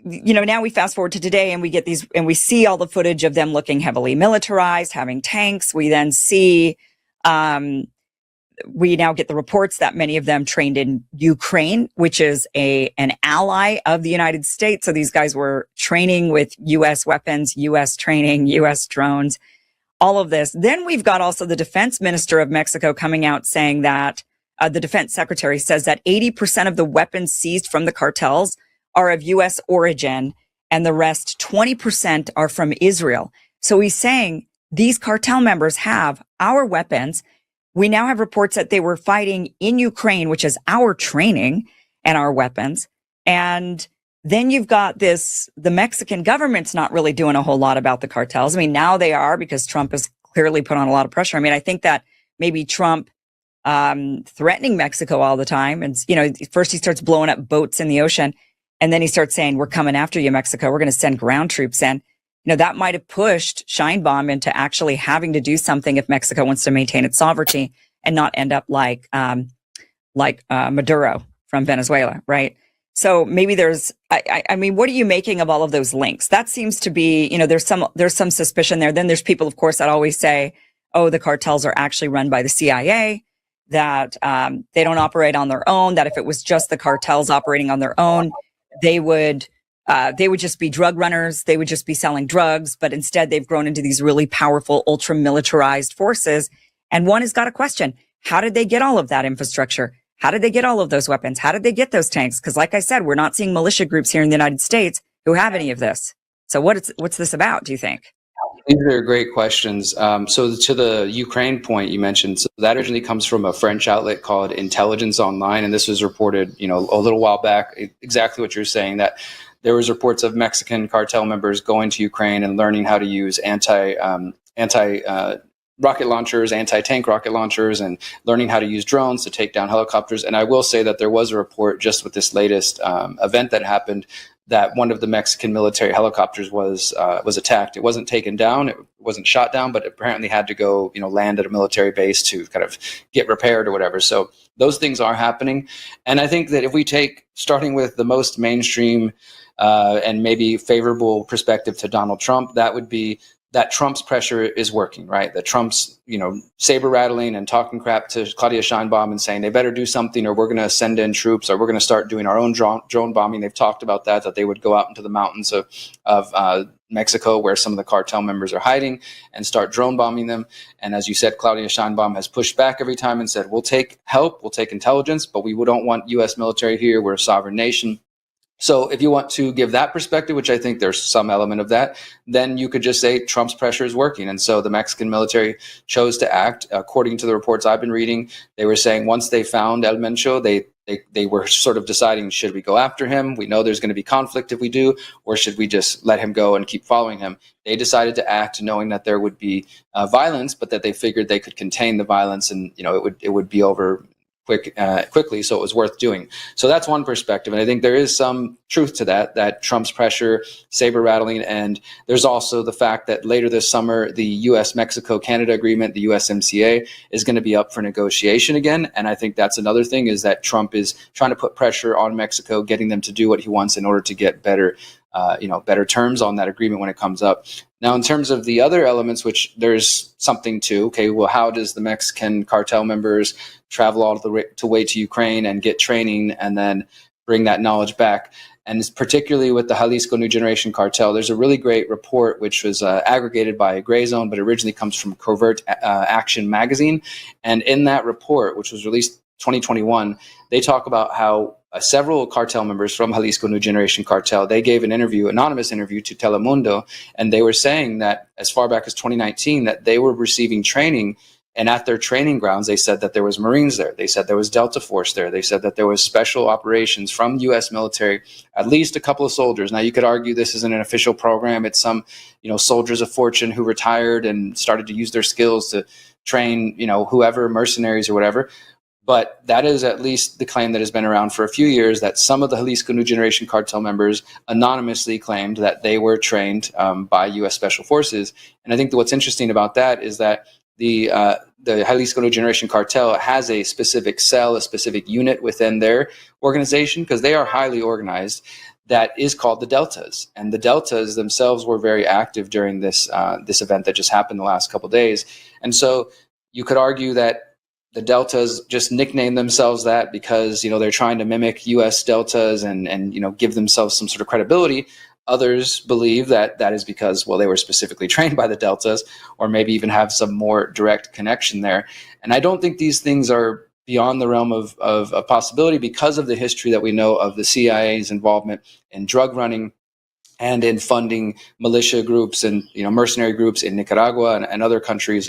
now we fast forward to today and we get these, and we see all the footage of them looking heavily militarized, having tanks. We then see, we now get the reports that many of them trained in Ukraine, which is an ally of the United States. So these guys were training with U.S. weapons, U.S. training, U.S. drones, all of this. Then we've got also the defense minister of Mexico coming out saying that the defense secretary says that 80% of the weapons seized from the cartels are of U.S. origin, and the rest 20% are from Israel. So he's saying these cartel members have our weapons. We now have reports that they were fighting in Ukraine, which is our training and our weapons. And then you've got the Mexican government's not really doing a whole lot about the cartels. I mean, now they are, because Trump has clearly put on a lot of pressure. I mean, I think that maybe Trump threatening Mexico all the time. And, first he starts blowing up boats in the ocean, and then he starts saying, we're coming after you, Mexico. We're going to send ground troops in. That might have pushed Sheinbaum into actually having to do something if Mexico wants to maintain its sovereignty and not end up like Maduro from Venezuela, right? So maybe I mean, what are you making of all of those links? That seems to be, there's some suspicion there. Then there's people, of course, that always say, oh, the cartels are actually run by the CIA, that they don't operate on their own, that if it was just the cartels operating on their own, they would just be drug runners. They would just be selling drugs. But instead, they've grown into these really powerful, ultra militarized forces. And one has got a question. How did they get all of that infrastructure? How did they get all of those weapons? How did they get those tanks? Because like I said, we're not seeing militia groups here in the United States who have any of this. So what's this about, do you think? These are great questions. So to the Ukraine point you mentioned, so that originally comes from a French outlet called Intelligence Online. And this was reported, a little while back, exactly what you're saying, that there was reports of Mexican cartel members going to Ukraine and learning how to use anti rocket launchers, anti-tank rocket launchers, and learning how to use drones to take down helicopters. And I will say that there was a report just with this latest event that happened, that one of the Mexican military helicopters was attacked. It wasn't taken down, it wasn't shot down, but apparently had to go, land at a military base to kind of get repaired or whatever. So those things are happening. And I think that if we take, starting with the most mainstream and maybe favorable perspective to Donald Trump, that would be that Trump's pressure is working, right? That Trump's, saber rattling and talking crap to Claudia Sheinbaum and saying they better do something, or we're going to send in troops, or we're going to start doing our own drone bombing. They've talked about that they would go out into the mountains of Mexico, where some of the cartel members are hiding, and start drone bombing them. And as you said, Claudia Sheinbaum has pushed back every time and said, we'll take help, we'll take intelligence, but we don't want U.S. military here. We're a sovereign nation. So if you want to give that perspective, which I think there's some element of that, then you could just say Trump's pressure is working. And so the Mexican military chose to act. According to the reports I've been reading, they were saying once they found El Mencho, they were sort of deciding, should we go after him? We know there's going to be conflict if we do, or should we just let him go and keep following him? They decided to act knowing that there would be violence, but that they figured they could contain the violence, and it would be over quickly, so it was worth doing. So that's one perspective, and I think there is some truth to that Trump's pressure, saber rattling, and there's also the fact that later this summer, the U.S.-Mexico-Canada agreement, the USMCA, is going to be up for negotiation again, and I think that's another thing, is that Trump is trying to put pressure on Mexico, getting them to do what he wants in order to get better terms on that agreement when it comes up. Now, in terms of the other elements, which there's something to, okay, well, how does the Mexican cartel members travel all the way to Ukraine and get training and then bring that knowledge back? And it's particularly with the Jalisco New Generation Cartel, there's a really great report which was aggregated by Gray Zone, but originally comes from Covert Action magazine. And in that report, which was released 2021, they talk about how several cartel members from Jalisco New Generation Cartel, they gave an anonymous interview to Telemundo, and they were saying that as far back as 2019, that they were receiving training, and at their training grounds, they said that there was Marines there. They said there was Delta Force there. They said that there was special operations from U.S. military, at least a couple of soldiers. Now, you could argue this isn't an official program. It's some, soldiers of fortune who retired and started to use their skills to train, whoever, mercenaries or whatever. But that is at least the claim that has been around for a few years, that some of the Jalisco New Generation Cartel members anonymously claimed that they were trained by U.S. Special Forces. And I think that what's interesting about that is that the Jalisco New Generation Cartel has a specific cell, a specific unit within their organization, because they are highly organized. that is called the Deltas. And the Deltas themselves were very active during this event that just happened the last couple of days. And so you could argue that the Deltas just nicknamed themselves that because, they're trying to mimic U.S. Deltas and give themselves some sort of credibility. Others believe that that is because, they were specifically trained by the Deltas, or maybe even have some more direct connection there. And I don't think these things are beyond the realm of possibility because of the history that we know of the CIA's involvement in drug running and in funding militia groups and mercenary groups in Nicaragua and other countries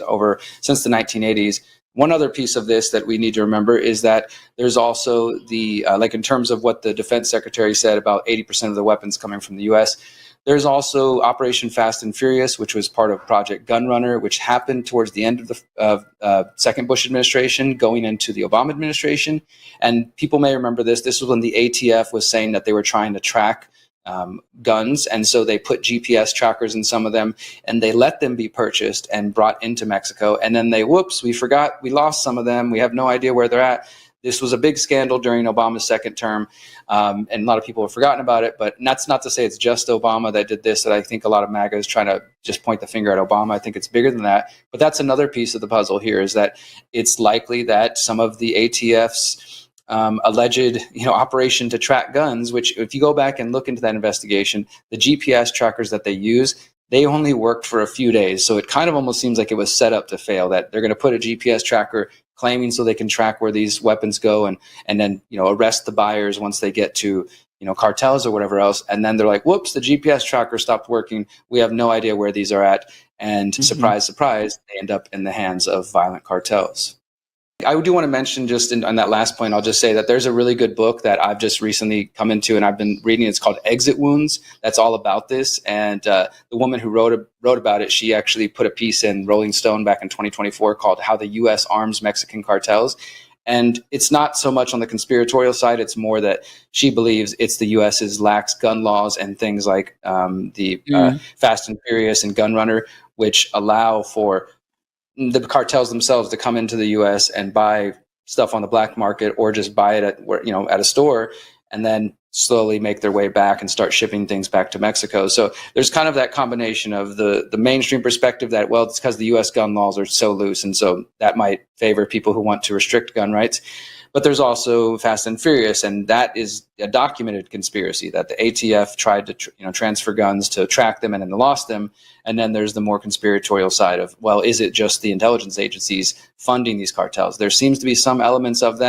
since the 1980s. One other piece of this that we need to remember is that there's also the, in terms of what the defense secretary said about 80% of the weapons coming from the U.S., there's also Operation Fast and Furious, which was part of Project Gunrunner, which happened towards the end of the second Bush administration, going into the Obama administration. And people may remember this. This was when the ATF was saying that they were trying to track guns. And so they put GPS trackers in some of them, and they let them be purchased and brought into Mexico. And then we forgot, we lost some of them. We have no idea where they're at. This was a big scandal during Obama's second term, and a lot of people have forgotten about it. But that's not to say it's just Obama that did this, that I think a lot of MAGA is trying to just point the finger at Obama. I think it's bigger than that. But that's another piece of the puzzle here, is that it's likely that some of the ATF's alleged operation to track guns, which if you go back and look into that investigation, the GPS trackers that they use, they only worked for a few days. So it kind of almost seems like it was set up to fail, that they're going to put a GPS tracker claiming so they can track where these weapons go and then arrest the buyers once they get to cartels or whatever else. And then they're like, whoops, the GPS tracker stopped working. We have no idea where these are at. And surprise, surprise, they end up in the hands of violent cartels. I do want to mention, just on that last point, I'll just say that there's a really good book that I've just recently come into and I've been reading. It's called Exit Wounds. That's all about this. And the woman who wrote about it, she actually put a piece in Rolling Stone back in 2024 called How the U.S. Arms Mexican Cartels. And it's not so much on the conspiratorial side. It's more that she believes it's the U.S.'s lax gun laws and things like Fast and Furious and Gunrunner, which allow for the cartels themselves to come into the U.S. and buy stuff on the black market, or just buy it at a store, and then slowly make their way back and start shipping things back to Mexico. So there's kind of that combination of the mainstream perspective that, it's because the U.S. gun laws are so loose, and so that might favor people who want to restrict gun rights. But there's also Fast and Furious, and that is a documented conspiracy that the ATF tried to transfer guns to track them and then lost them. And then there's the more conspiratorial side of, is it just the intelligence agencies funding these cartels? There seems to be some elements of that.